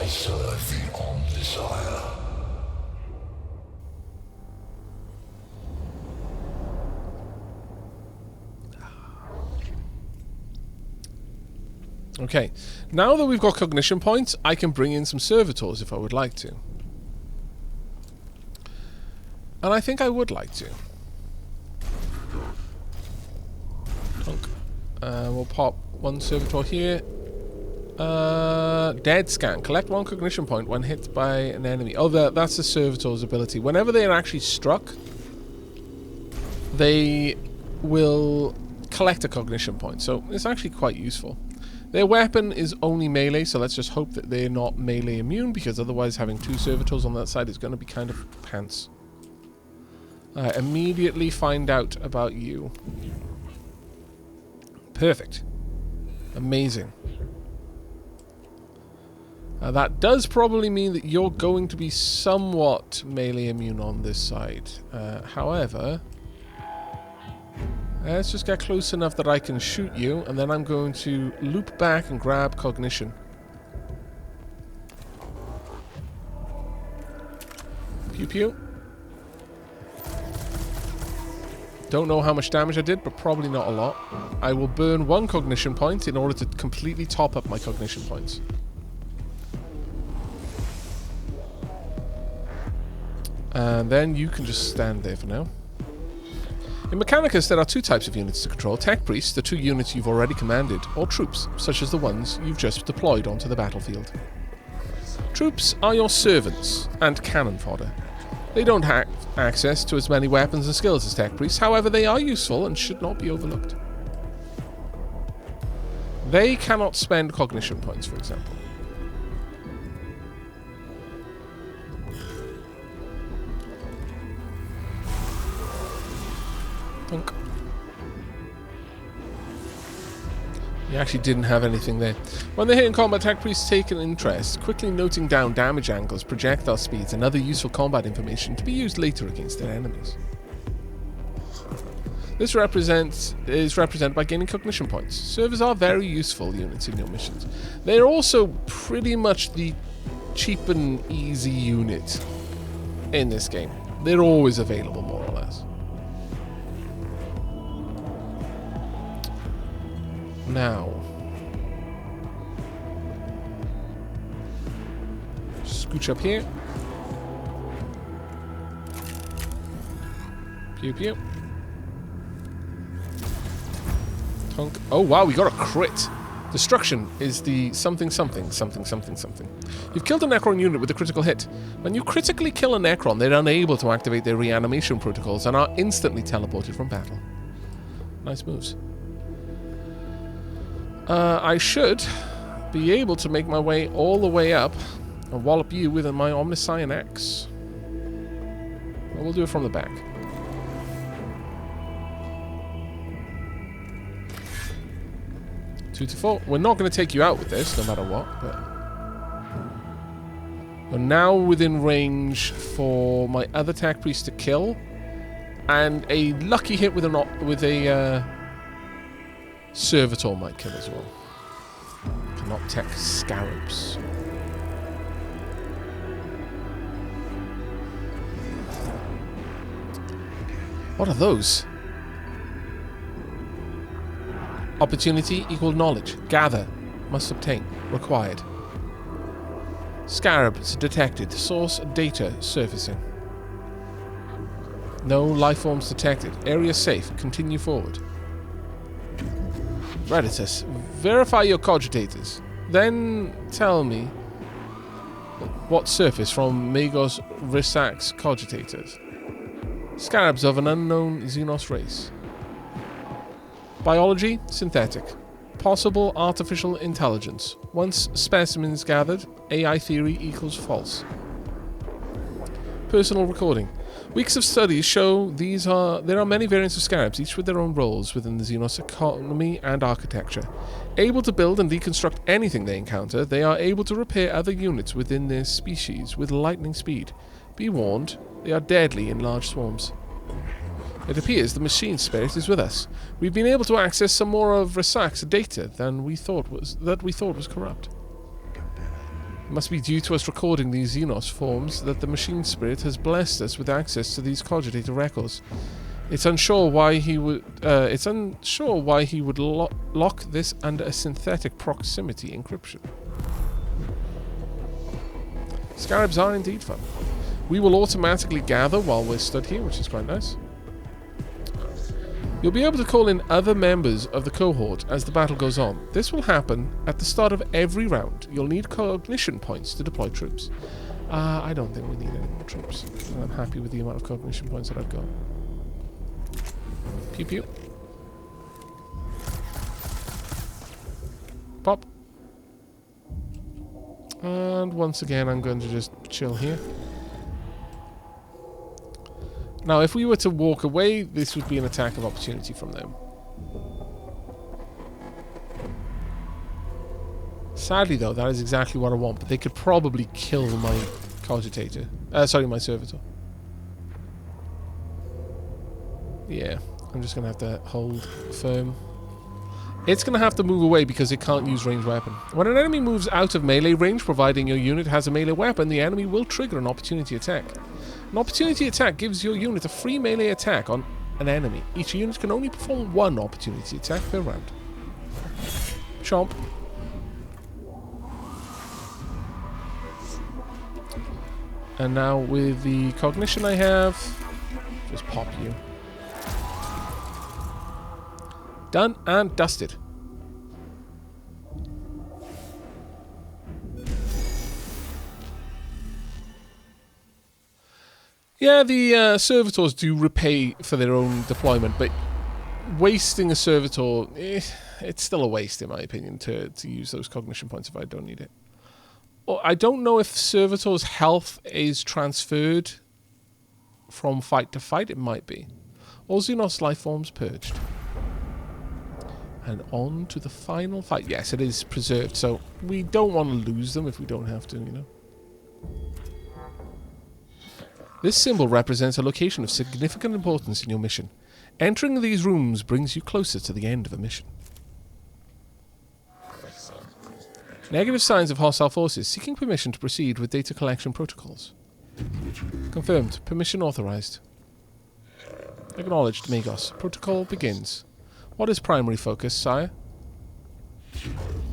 serve the Omnissiah. Okay, now that we've got cognition points, I can bring in some servitors if I would like to. And I think I would like to. We'll pop one servitor here. Dead scan. Collect one cognition point when hit by an enemy. Oh, that's the servitor's ability. Whenever they are actually struck, they will collect a cognition point. So it's actually quite useful. Their weapon is only melee, so let's just hope that they're not melee immune, because otherwise having two servitors on that side is going to be kind of pants. Immediately find out about you. Perfect. Amazing. That does probably mean that you're going to be somewhat melee immune on this side. However, let's just get close enough that I can shoot you, and then I'm going to loop back and grab cognition. Pew pew. Don't know how much damage I did, but probably not a lot. I will burn one cognition point in order to completely top up my cognition points. And then you can just stand there for now. In Mechanicus, there are two types of units to control. Tech priests, the two units you've already commanded, or troops, such as the ones you've just deployed onto the battlefield. Troops are your servants and cannon fodder. They don't have access to as many weapons and skills as tech priests, however they are useful and should not be overlooked. They cannot spend cognition points, for example. Thunk. You actually didn't have anything there. When they're hit in combat, tech priests take an interest, quickly noting down damage angles, projectile speeds, and other useful combat information to be used later against their enemies. This is represented by gaining cognition points. Servers are very useful units in your missions. They are also pretty much the cheap and easy unit in this game. They're always available, more or less. Now, scooch up here. Pew pew. Tonk. Oh wow, we got a crit. Destruction is the something something something something something. You've killed a Necron unit with a critical hit. When you critically kill a Necron, they're unable to activate their reanimation protocols and are instantly teleported from battle. Nice moves. I should be able to make my way all the way up and wallop you with my Omnissiah axe. Well, we'll do it from the back. Two to four. We're not going to take you out with this, no matter what. But we're now within range for my other tech priest to kill, and a lucky hit with a servitor might kill as well. Cannot tech scarabs. What are those? Opportunity equal knowledge. Gather. Must obtain. Required. Scarabs detected. Source data surfacing. No life forms detected. Area safe. Continue forward. Reditus. Verify your cogitators. Then tell me what surface from Magos Risak's cogitators. Scarabs of an unknown Xenos race. Biology, synthetic. Possible artificial intelligence. Once specimens gathered, AI theory equals false. Personal recording. Weeks of studies show there are many variants of scarabs, each with their own roles within the Xenos economy and architecture. Able to build and deconstruct anything they encounter, they are able to repair other units within their species with lightning speed. Be warned, they are deadly in large swarms. It appears the machine spirit is with us. We've been able to access some more of Risak's data than we thought was corrupt. It must be due to us recording these Xenos forms that the machine spirit has blessed us with access to these cogitator records. It's unsure why he would. Lock this under a synthetic proximity encryption. Scarabs are indeed fun. We will automatically gather while we're stood here, which is quite nice. You'll be able to call in other members of the cohort as the battle goes on. This will happen at the start of every round. You'll need cognition points to deploy troops. I don't think we need any more troops. I'm happy with the amount of cognition points that I've got. Pew pew. Pop. And once again, I'm going to just chill here. Now, if we were to walk away, this would be an attack of opportunity from them. Sadly, though, that is exactly what I want, but they could probably kill my cogitator. My servitor. Yeah, I'm just going to have to hold firm. It's going to have to move away because it can't use ranged weapon. When an enemy moves out of melee range, providing your unit has a melee weapon, the enemy will trigger an opportunity attack. An opportunity attack gives your unit a free melee attack on an enemy. Each unit can only perform one opportunity attack per round. Chomp. And now with the cognition I have, just pop you. Done and dusted. Yeah, the servitors do repay for their own deployment, but wasting a servitor, it's still a waste in my opinion to use those cognition points if I don't need it. I don't know if servitor's health is transferred from fight to fight. It might be. All Xenos life forms purged. And on to the final fight. Yes, it is preserved, so we don't want to lose them if we don't have to, you know. This symbol represents a location of significant importance in your mission. Entering these rooms brings you closer to the end of a mission. Negative signs of hostile forces. Seeking permission to proceed with data collection protocols. Confirmed. Permission authorized. Acknowledged, Magos. Protocol begins. What is primary focus, sire?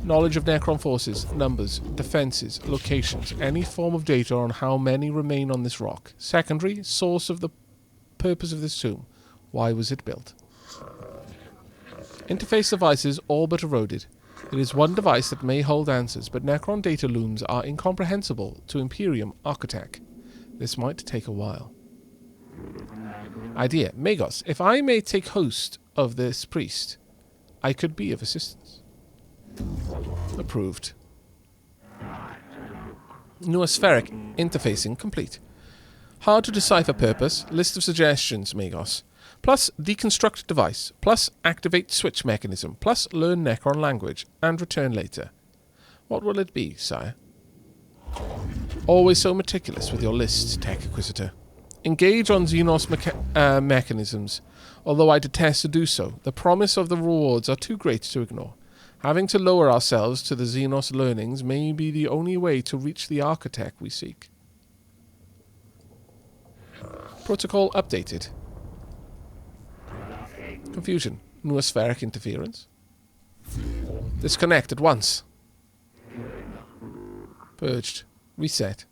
Knowledge of Necron forces, numbers, defenses, locations, any form of data on how many remain on this rock. Secondary, source of the purpose of this tomb. Why was it built? Interface devices all but eroded. It is one device that may hold answers, but Necron data looms are incomprehensible to Imperium Architect. This might take a while. Idea. Magos, if I may take host of this priest, I could be of assistance. Approved. Noospheric interfacing complete. Hard to decipher purpose. List of suggestions, Magos. Plus deconstruct device. Plus activate switch mechanism. Plus learn Necron language. And return later. What will it be, sire? Always so meticulous with your lists, Tech Inquisitor. Engage on Xenos mechanisms. Although I detest to do so, the promise of the rewards are too great to ignore. Having to lower ourselves to the Xenos learnings may be the only way to reach the architect we seek. Protocol updated. Confusion. Noospheric interference. Disconnect at once. Purged. Reset.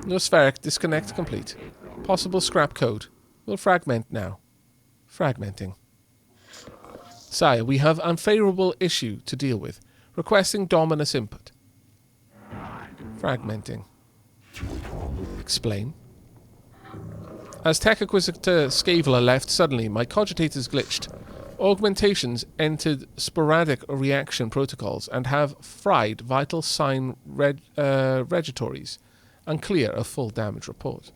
Noospheric disconnect complete. Possible scrap code. Will fragment now. Fragmenting. Sire, we have unfavorable issue to deal with. Requesting Dominus input. Fragmenting. Explain. As Tech Inquisitor Scaveler left suddenly, my cogitators glitched. Augmentations entered sporadic reaction protocols and have fried vital sign regitories. Unclear of full damage report.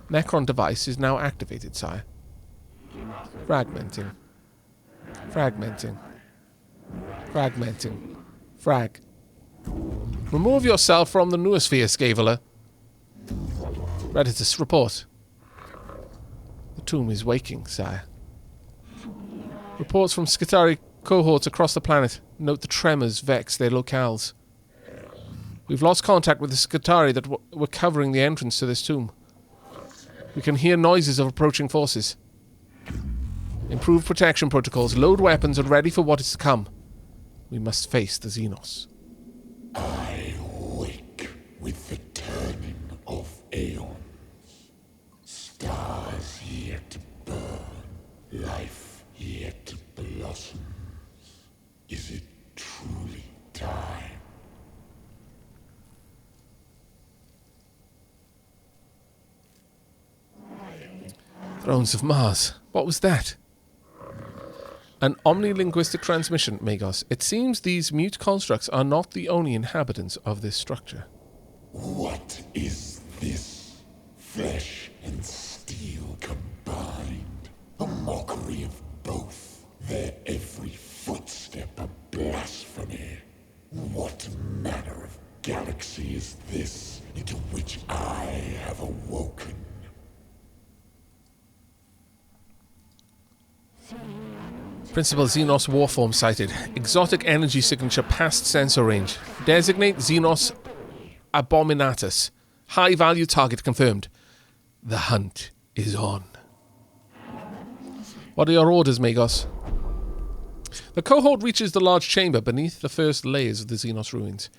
Necron device is now activated, sire. Fragmenting. Fragmenting. Fragmenting. Frag. Remove yourself from the noosphere, Scaveler. Reditus, report. The tomb is waking, sire. Reports from Skitari cohorts across the planet note the tremors vex their locales. We've lost contact with the Skitarii that were covering the entrance to this tomb. We can hear noises of approaching forces. Improve protection protocols, load weapons, and ready for what is to come. We must face the Xenos. I wake with the turning of aeons. Stars yet to burn, life yet to blossom. Is it truly time? Thrones of Mars. What was that? An omnilinguistic transmission, Magos. It seems these mute constructs are not the only inhabitants of this structure. What is this? Flesh and steel combined. A mockery of both. Their every footstep a blasphemy. What manner of galaxy is this into which I have awoken? Principal Xenos warform sighted. Exotic energy signature past sensor range. Designate Xenos Abominatus. High value target confirmed. The hunt is on. What are your orders, Magos? The cohort reaches the large chamber beneath the first layers of the Xenos ruins.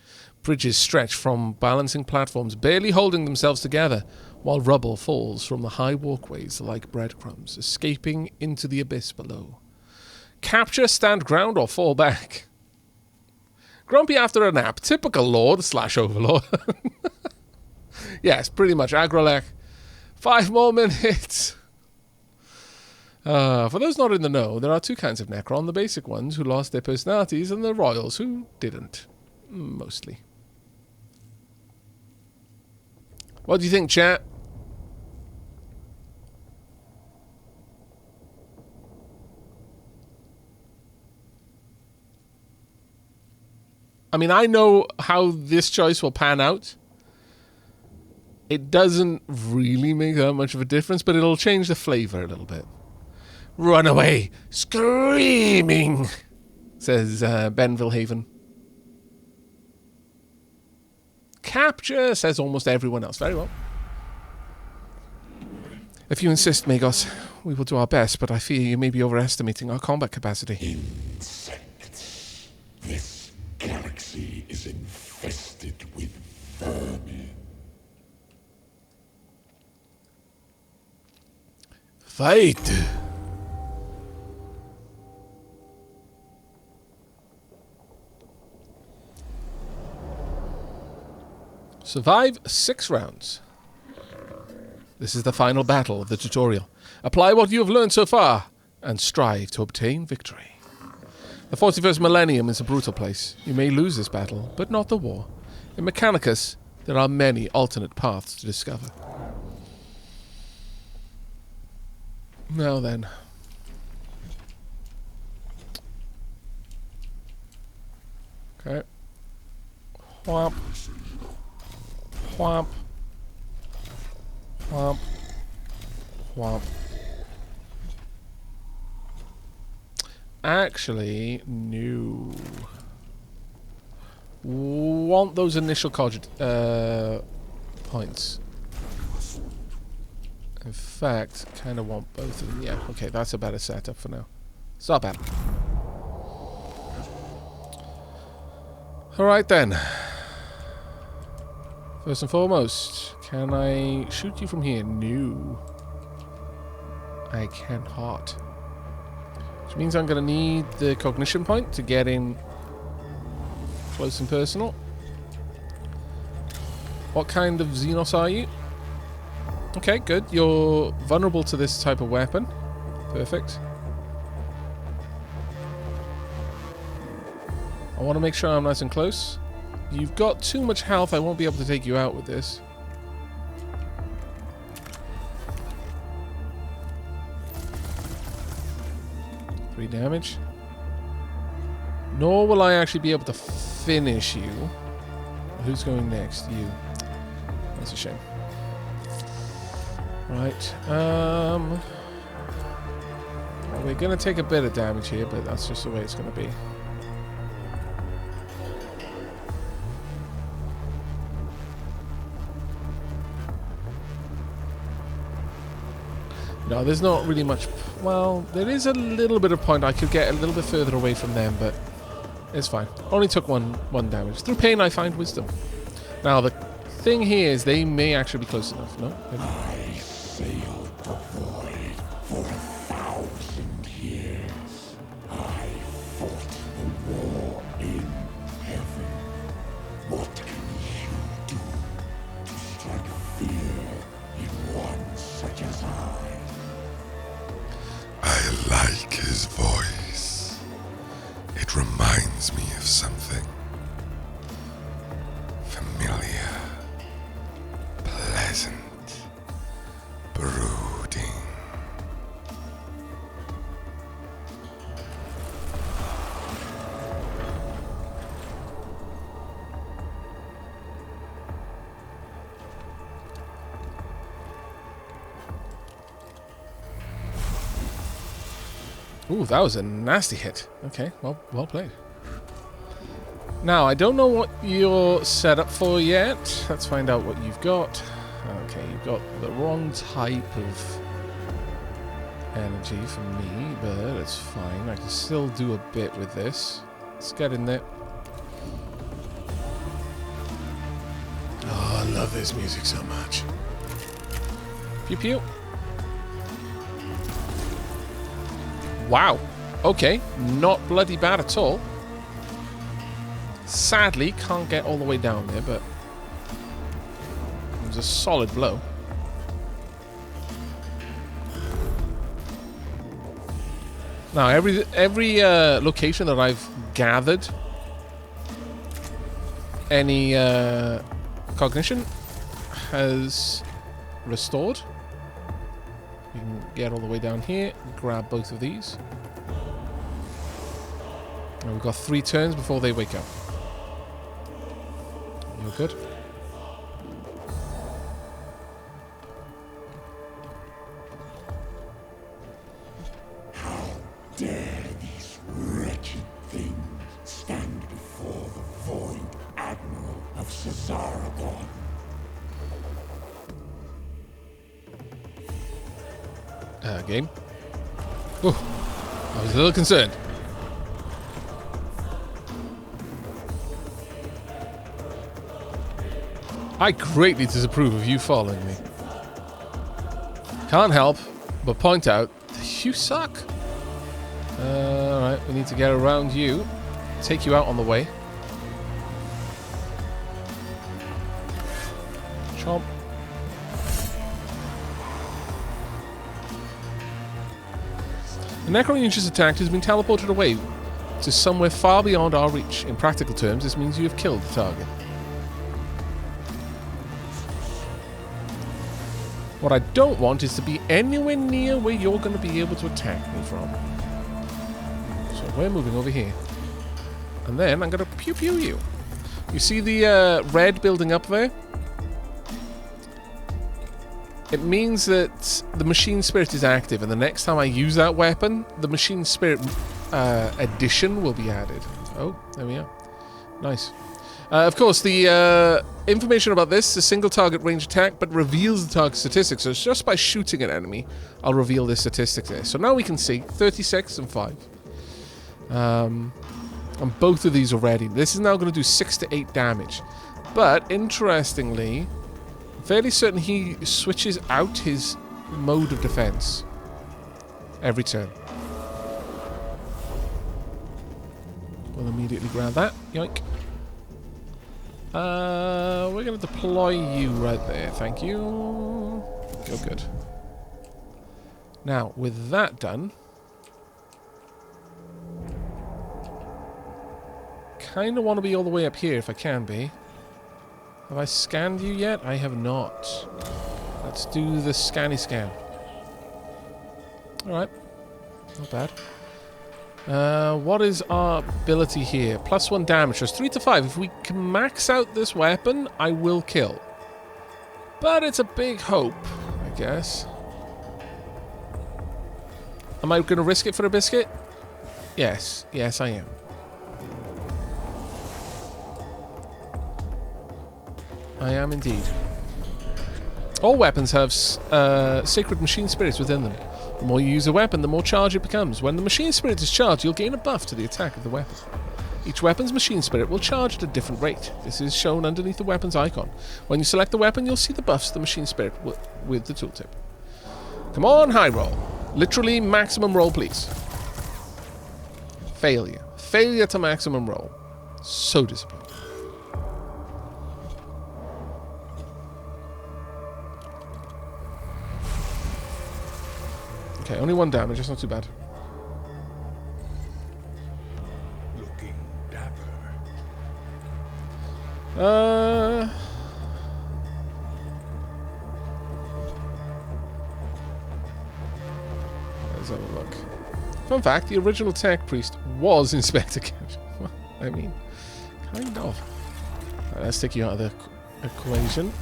Bridges stretch from balancing platforms, barely holding themselves together, while rubble falls from the high walkways like breadcrumbs, escaping into the abyss below. Capture, stand ground, or fall back. Grumpy after a nap. Typical Lord/Overlord. Yes, pretty much. Agrolek. 5 more minutes. For those not in the know, there are 2 kinds of Necron. The basic ones who lost their personalities and the royals who didn't. Mostly. What do you think, chat? I mean, I know how this choice will pan out. It doesn't really make that much of a difference, but it'll change the flavor a little bit. Run away, screaming, says Benville Haven. Capture, says almost everyone else. Very well. If you insist, Magos, we will do our best, but I fear you may be overestimating our combat capacity. Insects. This galaxy is infested with vermin. Fight! Survive 6 rounds. This is the final battle of the tutorial. Apply what you have learned so far, and strive to obtain victory. The 41st millennium is a brutal place. You may lose this battle, but not the war. In Mechanicus, there are many alternate paths to discover. Now then. Okay. Whomp. Whomp. Whomp. Whomp. Actually, no. Want those initial points. In fact, kind of want both of them. Yeah, okay, that's a better setup for now. It's not bad. Alright then. First and foremost, can I shoot you from here? No. I cannot. Which means I'm going to need the cognition point to get in close and personal. What kind of Xenos are you? Okay, good. You're vulnerable to this type of weapon. Perfect. I want to make sure I'm nice and close. You've got too much health. I won't be able to take you out with this. Three damage. Nor will I actually be able to finish you. Who's going next? You. That's a shame. Right. Well, we're going to take a bit of damage here, but that's just the way it's going to be. No, there's not really much... Well, there is a little bit of point. I could get a little bit further away from them, but it's fine. Only took one damage. Through pain, I find wisdom. Now, the thing here is they may actually be close enough. No? Maybe. I sailed the void for 1,000 years. I fought the war in heaven. What can you do to strike fear in one such as I like his voice. It reminds me of something familiar, pleasant, brooding. Ooh, that was a nasty hit. Okay, well played. Now, I don't know what you're set up for yet. Let's find out what you've got. Okay, you've got the wrong type of energy for me, but it's fine. I can still do a bit with this. Let's get in there. Oh, I love this music so much. Pew pew. Wow. Okay. Not bloody bad at all. Sadly, can't get all the way down there, but it was a solid blow. Now, every location that I've gathered any cognition has restored. You can get all the way down here, grab both of these. And we've got 3 turns before they wake up. You're good. How dare these wretched things stand before the Void Admiral of Cesaragon? Game. Ooh, I was a little concerned. I greatly disapprove of you following me. Can't help but point out that you suck. Alright, we need to get around you. Take you out on the way. Chomp. The Necro-Ninja's attack has been teleported away to somewhere far beyond our reach. In practical terms, this means you have killed the target. What I don't want is to be anywhere near where you're going to be able to attack me from. So we're moving over here. And then I'm going to pew-pew you. You see the red building up there? It means that the Machine Spirit is active, and the next time I use that weapon, the Machine Spirit addition will be added. Oh, there we are. Nice. Of course, the information about this is a single target range attack, but reveals the target statistics. So it's just by shooting an enemy, I'll reveal this statistic there. So now we can see 36 and 5. On both of these already. This is now going to do 6 to 8 damage. But, interestingly, fairly certain he switches out his mode of defense every turn. We'll immediately grab that. Yoink. We're going to deploy you right there. Thank you. You're good. Now, with that done, kind of want to be all the way up here if I can be. Have I scanned you yet? I have not. Let's do the scanny scan. Alright. Not bad. What is our ability here? +1 damage. That's 3 to 5. If we can max out this weapon, I will kill. But it's a big hope, I guess. Am I going to risk it for a biscuit? Yes. Yes, I am. I am indeed. All weapons have sacred machine spirits within them. The more you use a weapon, the more charged it becomes. When the machine spirit is charged, you'll gain a buff to the attack of the weapon. Each weapon's machine spirit will charge at a different rate. This is shown underneath the weapon's icon. When you select the weapon, you'll see the buffs to the machine spirit with the tooltip. Come on, high roll. Literally maximum roll, please. Failure. Failure to maximum roll. So disappointing. Okay, only 1 damage, that's not too bad. Looking dapper. Let's have a look. Fun fact, the original tech priest was Inspector Gadget. I mean, kind of. Right, let's take you out of the equation.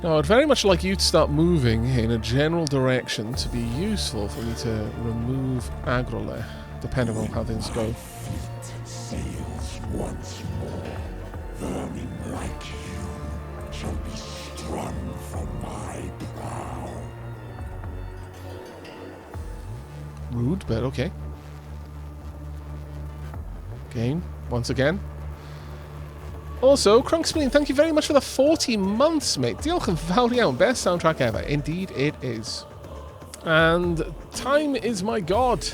Now, I'd very much like you to start moving in a general direction to be useful for me to remove Agroleh, depending on how things go. Sails once more. Vermin like you shall be strung from my brow. Rude, but okay. Game, once again. Also, Crunkspleen, thank you very much for the 40 months, mate. Diolch yn fawr iawn. Best soundtrack ever. Indeed, it is. And time is my god.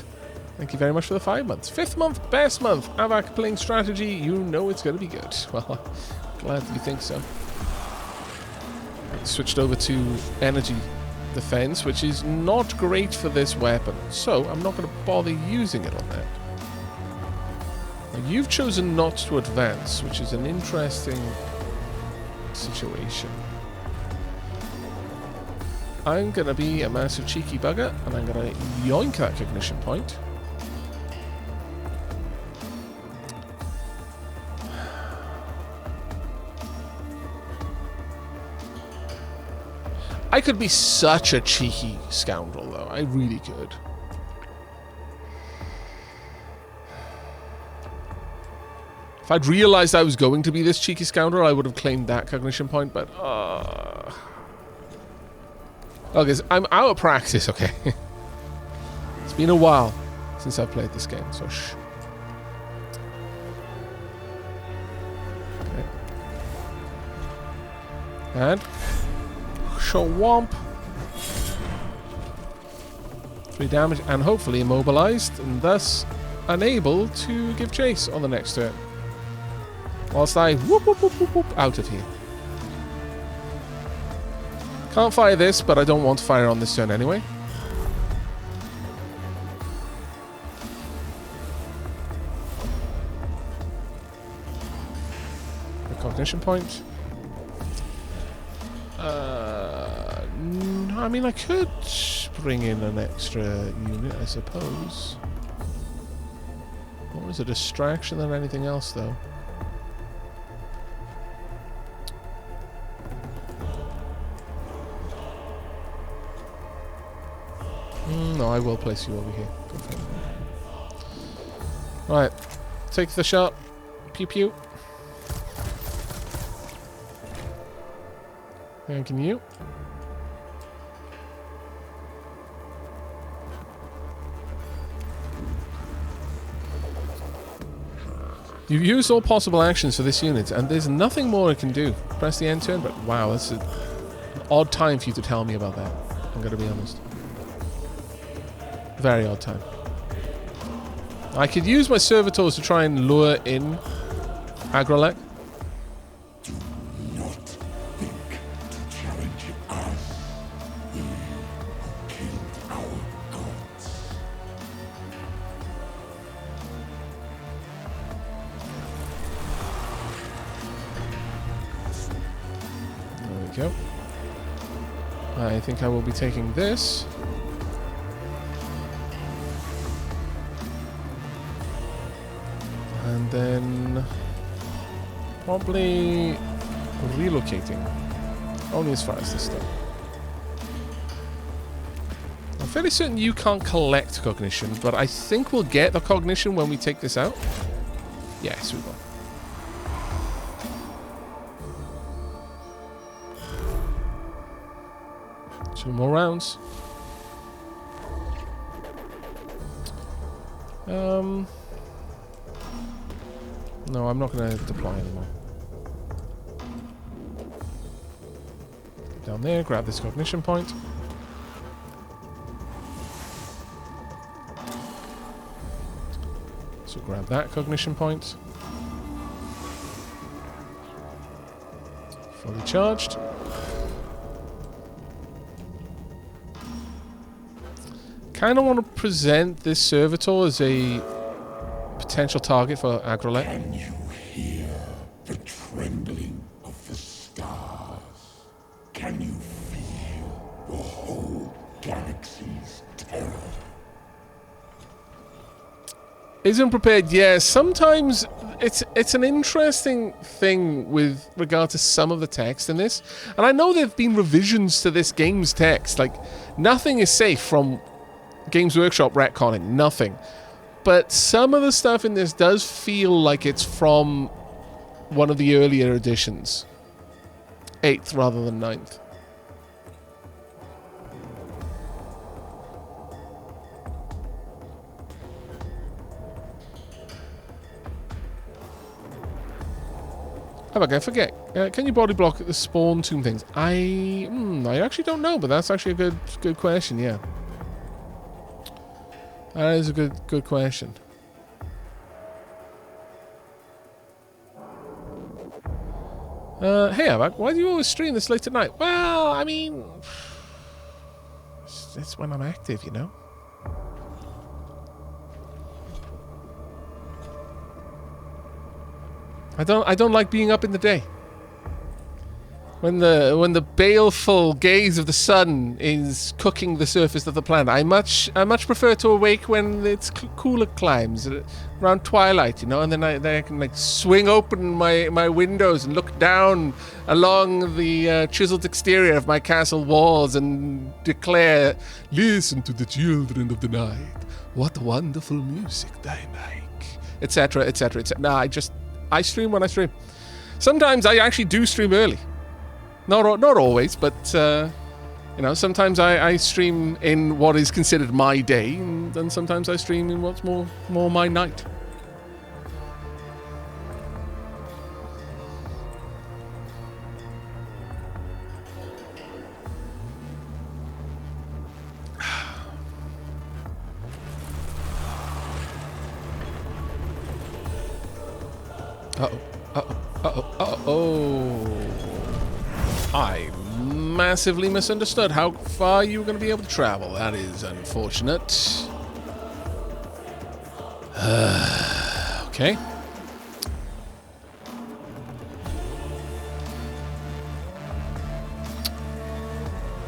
Thank you very much for the 5 months. 5th month, best month. Aavak playing strategy. You know it's going to be good. Well, glad you think so. Switched over to energy defense, which is not great for this weapon. So, I'm not going to bother using it on that. Now, you've chosen not to advance, which is an interesting situation. I'm going to be a massive cheeky bugger, and I'm going to yoink that cognition point. I could be such a cheeky scoundrel, though. I really could. If I'd realized I was going to be this cheeky scoundrel, I would have claimed that cognition point, but... Okay, so I'm out of practice, okay? It's been a while since I've played this game, so shh. Okay. And... Shawamp. 3 damage, and hopefully immobilized, and thus unable to give chase on the next turn. Whilst I whoop, whoop, whoop, whoop, whoop, out of here. Can't fire this, but I don't want to fire on this turn anyway. A cognition point. I mean, I could bring in an extra unit, I suppose. More as a distraction than anything else, though. No, I will place you over here. Go for it. Right. Take the shot. Pew pew. Thanking you. You've used all possible actions for this unit, and there's nothing more it can do. Press the end turn, but wow, that's an odd time for you to tell me about that. I'm going to be honest. Very odd time. I could use my servitors to try and lure in Agroleh. Do not think to challenge us. We who killed our gods. There we go. I think I will be taking this. And then probably relocating. Only as far as this stuff. I'm fairly certain you can't collect cognition, but I think we'll get the cognition when we take this out. Yes, we will. 2 more rounds. No, I'm not going to deploy anymore. Down there, grab this cognition point. So grab that cognition point. Fully charged. Kind of want to present this servitor as a potential target for Agrolite. Can you hear the trembling of the stars? Can you feel the whole galaxy's terror? Isn't prepared, yeah. Sometimes it's an interesting thing with regard to some of the text in this. And I know there have been revisions to this game's text. Like, nothing is safe from Games Workshop retconning, nothing. But some of the stuff in this does feel like it's from one of the earlier editions. 8th rather than 9th. Aavak, I forget. Can you body block the spawn tomb things? I actually don't know, but that's actually a good question, yeah. That is a good question. Hey Aavak, why do you always stream this late at night? Well, I mean, it's when I'm active, you know. I don't like being up in the day. When the baleful gaze of the sun is cooking the surface of the planet, I much prefer to awake when it's cooler climes around twilight, you know, and then I can like swing open my windows and look down along the chiseled exterior of my castle walls and declare, "Listen to the children of the night, what wonderful music they make," etc., etc., etc. Nah, I stream when I stream. Sometimes I actually do stream early. Not always, but, you know, sometimes I stream in what is considered my day, and then sometimes I stream in what's more my night. I massively misunderstood how far you were going to be able to travel. That is unfortunate. Okay.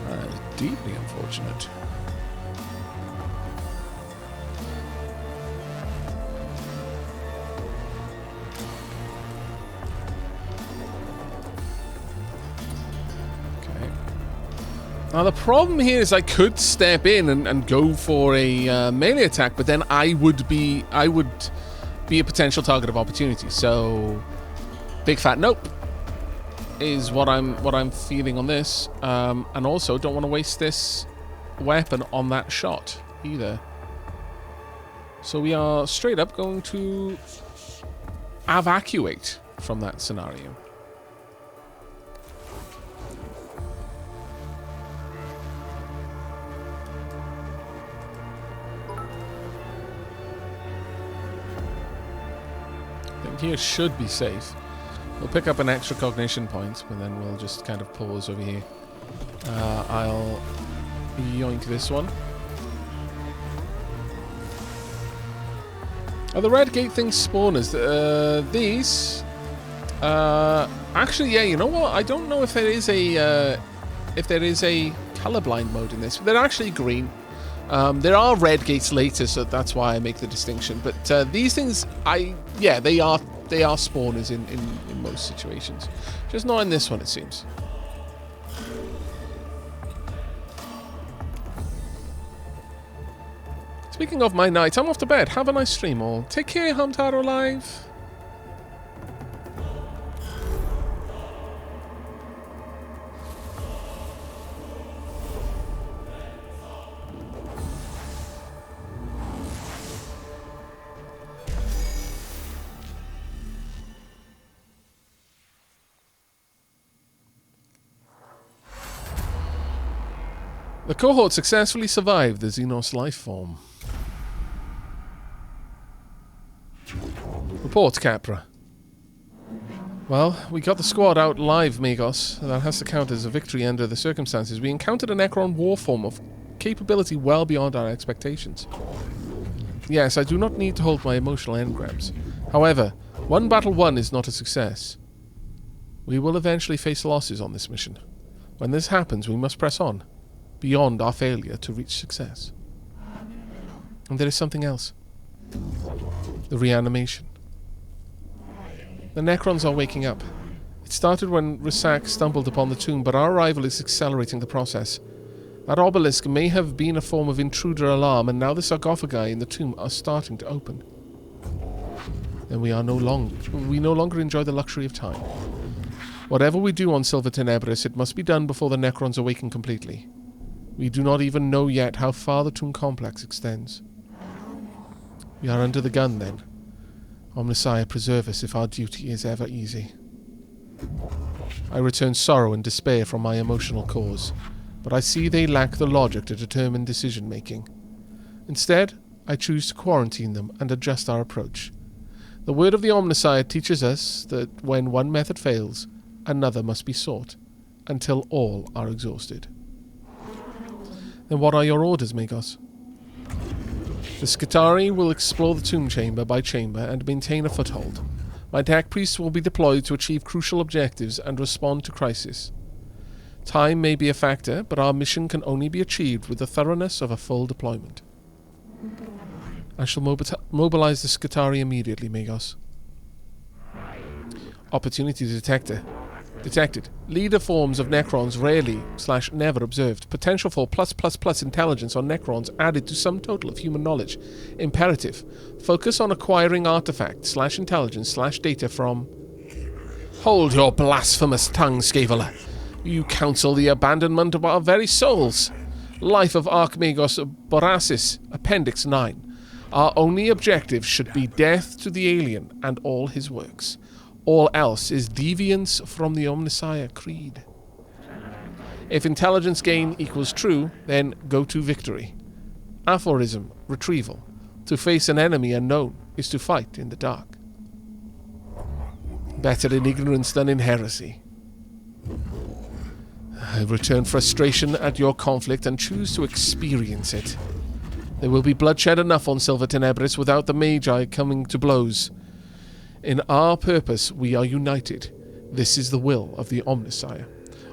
That is deeply unfortunate. Now the problem here is I could step in and go for a melee attack, but then I would be a potential target of opportunity. So big fat nope is what I'm feeling on this, and also don't want to waste this weapon on that shot either. So we are straight up going to evacuate from that scenario. Here should be safe. We'll pick up an extra cognition point, but then we'll just kind of pause over here. I'll yoink this one. Are the red gate things spawners? These actually, yeah, you know what? I don't know if there is a colorblind mode in this. They're actually green. There are red gates later, so that's why I make the distinction. But these things, they are spawners in most situations. Just not in this one, it seems. Speaking of my night, I'm off to bed. Have a nice stream all. Take care, Hamtaro Live. Cohort successfully survived the Xenos life form. Report, Capra. Well, we got the squad out live, Magos. That has to count as a victory under the circumstances. We encountered a Necron war form of capability well beyond our expectations. Yes, I do not need to hold my emotional engrams. However, one battle won is not a success. We will eventually face losses on this mission. When this happens, we must press on, beyond our failure to reach success. And there is something else. The reanimation. The Necrons are waking up. It started when Risak stumbled upon the tomb, but our arrival is accelerating the process. That obelisk may have been a form of intruder alarm, and now the sarcophagi in the tomb are starting to open. Then we no longer enjoy the luxury of time. Whatever we do on Silver Tenebris, it must be done before the Necrons awaken completely. We do not even know yet how far the tomb complex extends. We are under the gun then. Omnissiah, preserve us if our duty is ever easy. I return sorrow and despair from my emotional cause, but I see they lack the logic to determine decision-making. Instead, I choose to quarantine them and adjust our approach. The word of the Omnissiah teaches us that when one method fails, another must be sought, until all are exhausted. Then what are your orders, Magos? The Skitarii will explore the tomb chamber by chamber and maintain a foothold. My tech priests will be deployed to achieve crucial objectives and respond to crisis. Time may be a factor, but our mission can only be achieved with the thoroughness of a full deployment. I shall mobilize the Skitarii immediately, Magos. Opportunity detected. Leader forms of Necrons rarely/never observed. Potential for +++ intelligence on Necrons added to some total of human knowledge. Imperative. Focus on acquiring artifact/intelligence/data from... Hold your blasphemous tongue, Scaveler. You counsel the abandonment of our very souls. Life of Archmagos Borasis, Appendix 9. Our only objective should be death to the alien and all his works. All else is deviance from the Omnissiah creed. If intelligence gain equals true, then go to victory. Aphorism, retrieval. To face an enemy unknown is to fight in the dark. Better in ignorance than in heresy. I return frustration at your conflict and choose to experience it. There will be bloodshed enough on Silver Tenebris without the Magi coming to blows. In our purpose, we are united. This is the will of the Omnissiah.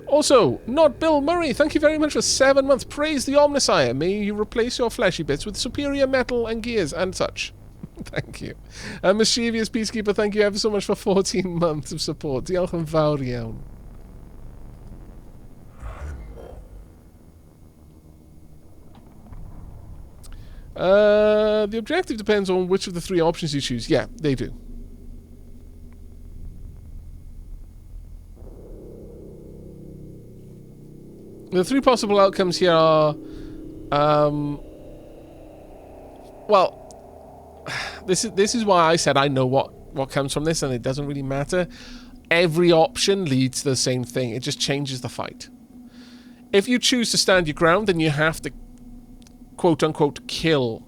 Also, not Bill Murray, thank you very much for 7 months. Praise the Omnissiah. May you replace your fleshy bits with superior metal and gears and such. Thank you. Mischievous Peacekeeper, thank you ever so much for 14 months of support. Diolch yn fawr iawn. The objective depends on which of the 3 options you choose. Yeah, they do. The 3 possible outcomes here are, well, this is why I said I know what comes from this, and it doesn't really matter. Every option leads to the same thing. It just changes the fight. If you choose to stand your ground, then you have to, quote unquote, kill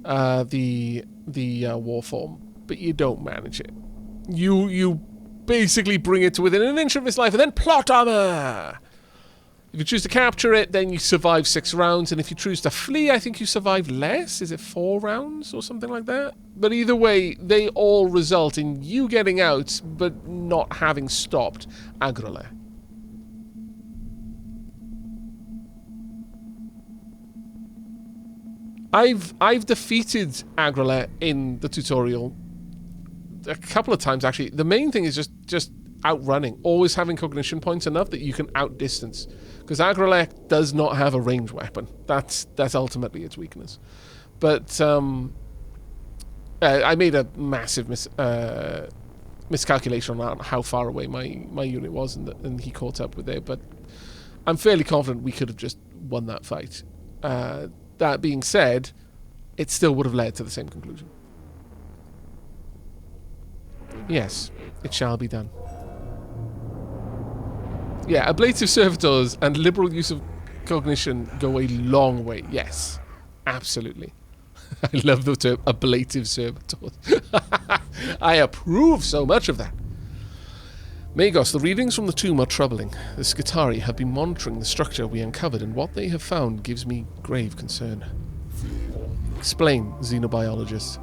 the war form, but you don't manage it. You basically bring it to within an inch of its life, and then plot armor. If you choose to capture it, then you survive 6 rounds, and if you choose to flee, I think you survive less. Is it 4 rounds or something like that? But either way, they all result in you getting out, but not having stopped Agrale. I've defeated Agrale in the tutorial a couple of times, actually. The main thing is just outrunning, always having cognition points enough that you can outdistance. Because Agrale does not have a ranged weapon. That's ultimately its weakness. But I made a massive miscalculation on how far away my unit was, and he caught up with it. But I'm fairly confident we could have just won that fight. That being said, it still would have led to the same conclusion. Yes, it shall be done. Yeah, ablative servitors and liberal use of cognition go a long way. Yes, absolutely. I love the term ablative servitors. I approve so much of that. Magos, the readings from the tomb are troubling. The Skitarii have been monitoring the structure we uncovered, and what they have found gives me grave concern. Explain, xenobiologist.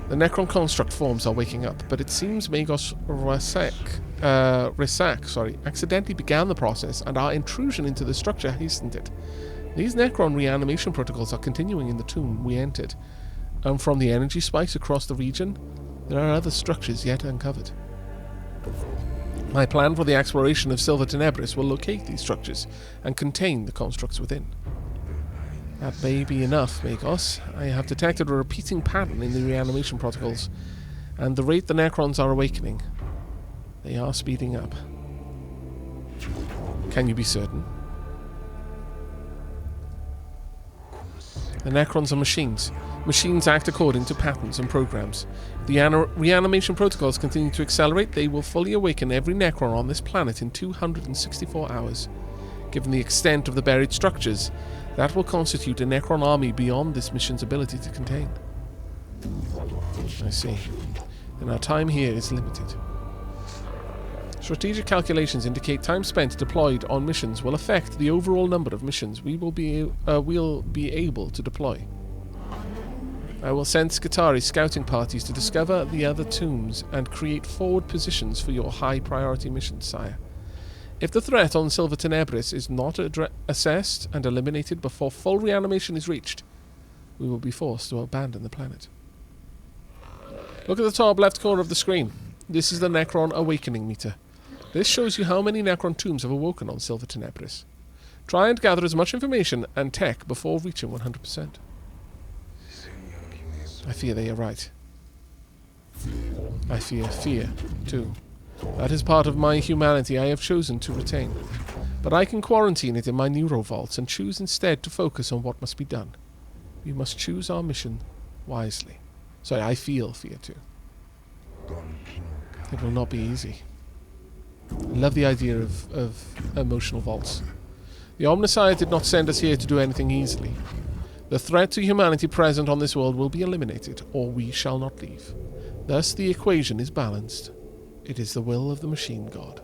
The Necron construct forms are waking up, but it seems Magos Resak accidentally began the process, and our intrusion into the structure hastened it. These Necron reanimation protocols are continuing in the tomb we entered, and from the energy spikes across the region, there are other structures yet uncovered. My plan for the exploration of Silver Tenebris will locate these structures and contain the constructs within. That may be enough, Magos. I have detected a repeating pattern in the reanimation protocols, and the rate the Necrons are awakening, they are speeding up. Can you be certain? The Necrons are machines. Machines act according to patterns and programs. If the reanimation protocols continue to accelerate, they will fully awaken every Necron on this planet in 264 hours. Given the extent of the buried structures, that will constitute a Necron army beyond this mission's ability to contain. I see. Then our time here is limited. Strategic calculations indicate time spent deployed on missions will affect the overall number of missions we will be able to deploy. I will send Skitarii scouting parties to discover the other tombs and create forward positions for your high-priority missions, sire. If the threat on Silver Tenebris is not assessed and eliminated before full reanimation is reached, we will be forced to abandon the planet. Look at the top left corner of the screen. This is the Necron Awakening meter. This shows you how many Necron tombs have awoken on Silver Tenebris. Try and gather as much information and tech before reaching 100%. I fear they are right. I fear fear, too. That is part of my humanity I have chosen to retain. But I can quarantine it in my neurovaults and choose instead to focus on what must be done. We must choose our mission wisely. Sorry, I feel fear, too. It will not be easy. I love the idea of emotional vaults. The Omnissiah did not send us here to do anything easily. The threat to humanity present on this world will be eliminated, or we shall not leave. Thus the equation is balanced. It is the will of the machine god.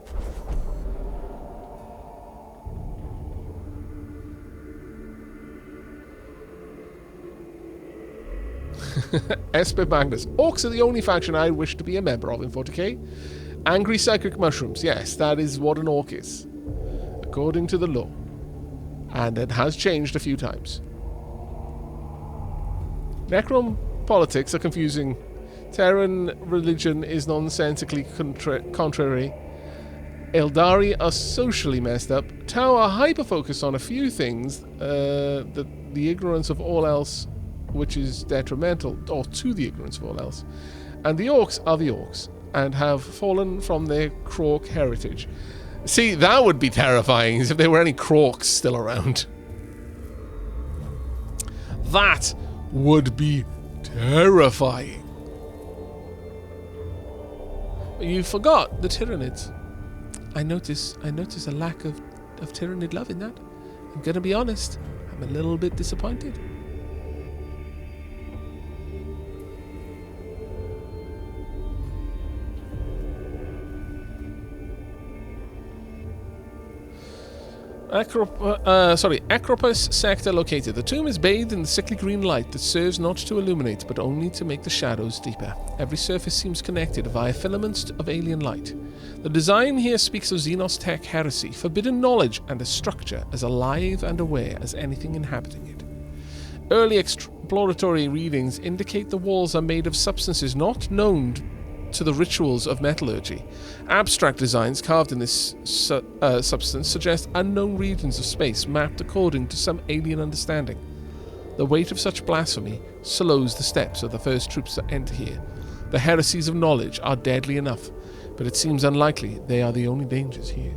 Esper Magnus. Orcs are the only faction I wish to be a member of in 40k. Angry psychic mushrooms. Yes, that is what an orc is, according to the law. And it has changed a few times. Necron politics are confusing. Terran religion is nonsensically contrary. Eldari are socially messed up. Tau are hyper-focused on a few things, the ignorance of all else, which is detrimental, or to the ignorance of all else. And the Orcs are the Orcs, and have fallen from their Krork heritage. See, that would be terrifying, if there were any Krorks still around. That would be terrifying. You forgot the Tyranids. I notice a lack of Tyranid love in that. I'm gonna be honest, I'm a little bit disappointed. Acropus sector located. The tomb is bathed in the sickly green light that serves not to illuminate, but only to make the shadows deeper. Every surface seems connected via filaments of alien light. The design here speaks of Xenos tech heresy, forbidden knowledge, and a structure as alive and aware as anything inhabiting it. Early exploratory readings indicate the walls are made of substances not known to the rituals of metallurgy. Abstract designs carved in this substance suggest unknown regions of space mapped according to some alien understanding. The weight of such blasphemy slows the steps of the first troops that enter here. The heresies of knowledge are deadly enough, but it seems unlikely they are the only dangers here.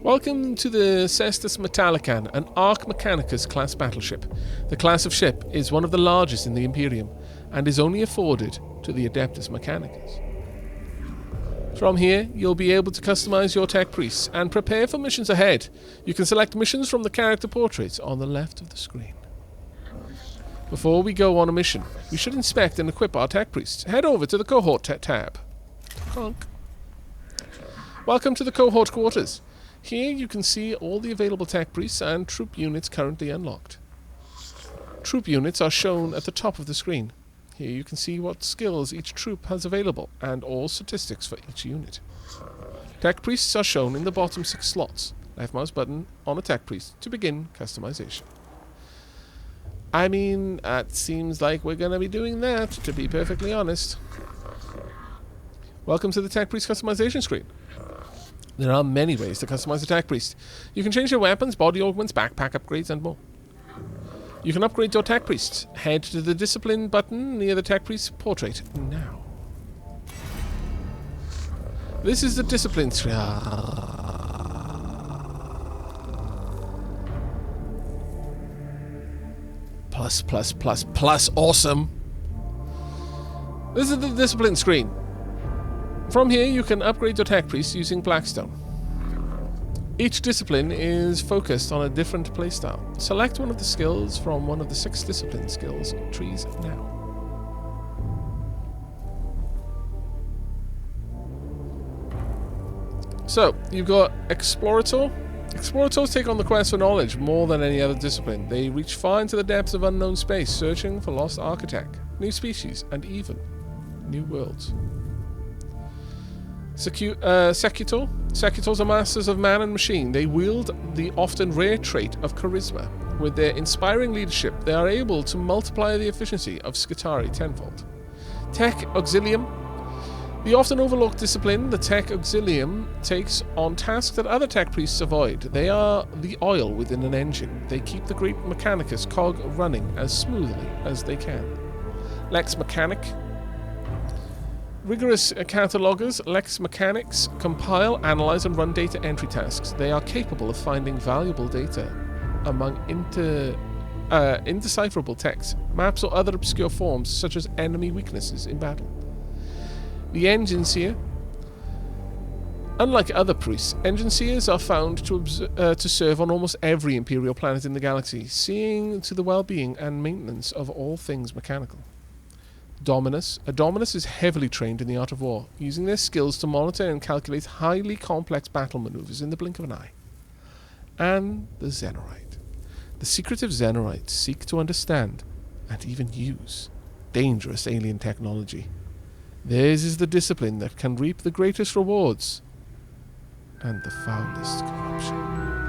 Welcome to the Cestus Metallican, an Arc Mechanicus class battleship. The class of ship is one of the largest in the Imperium, and is only afforded to the Adeptus Mechanicus. From here, you'll be able to customize your tech priests and prepare for missions ahead. You can select missions from the character portraits on the left of the screen. Before we go on a mission, we should inspect and equip our tech priests. Head over to the cohort tab. Honk. Welcome to the cohort quarters. Here you can see all the available tech priests and troop units currently unlocked. Troop units are shown at the top of the screen. Here you can see what skills each troop has available and all statistics for each unit. Tech priests are shown in the bottom 6 slots. Left mouse button on a tech priest to begin customization. I mean, it seems like we're going to be doing that, to be perfectly honest. Welcome to the tech priest customization screen. There are many ways to customize the tech priest. You can change your weapons, body augments, backpack upgrades, and more. You can upgrade your tech priest. Head to the discipline button near the tech priest's portrait now. This is the discipline screen. Plus, awesome. This is the discipline screen. From here, you can upgrade your tech priest using Blackstone. Each discipline is focused on a different playstyle. Select one of the skills from one of the 6 discipline skills trees now. So, you've got Explorator. Explorators take on the quest for knowledge more than any other discipline. They reach far into the depths of unknown space, searching for lost architect, new species, and even new worlds. Secutor. Secutors are masters of man and machine. They wield the often rare trait of charisma. With their inspiring leadership, they are able to multiply the efficiency of Skitarii tenfold. Tech Auxilium. The often overlooked discipline, the Tech Auxilium takes on tasks that other tech priests avoid. They are the oil within an engine. They keep the great Mechanicus cog running as smoothly as they can. Lex Mechanic. Rigorous catalogers, Lex Mechanics compile, analyze, and run data entry tasks. They are capable of finding valuable data among indecipherable text, maps, or other obscure forms, such as enemy weaknesses in battle. The Engine Seer. Unlike other priests, Engine Seers are found to serve on almost every Imperial planet in the galaxy, seeing to the well-being and maintenance of all things mechanical. Dominus. A Dominus is heavily trained in the art of war, using their skills to monitor and calculate highly complex battle maneuvers in the blink of an eye. And the Xenorite. The secretive Xenorites seek to understand, and even use, dangerous alien technology. Theirs is the discipline that can reap the greatest rewards, and the foulest corruption.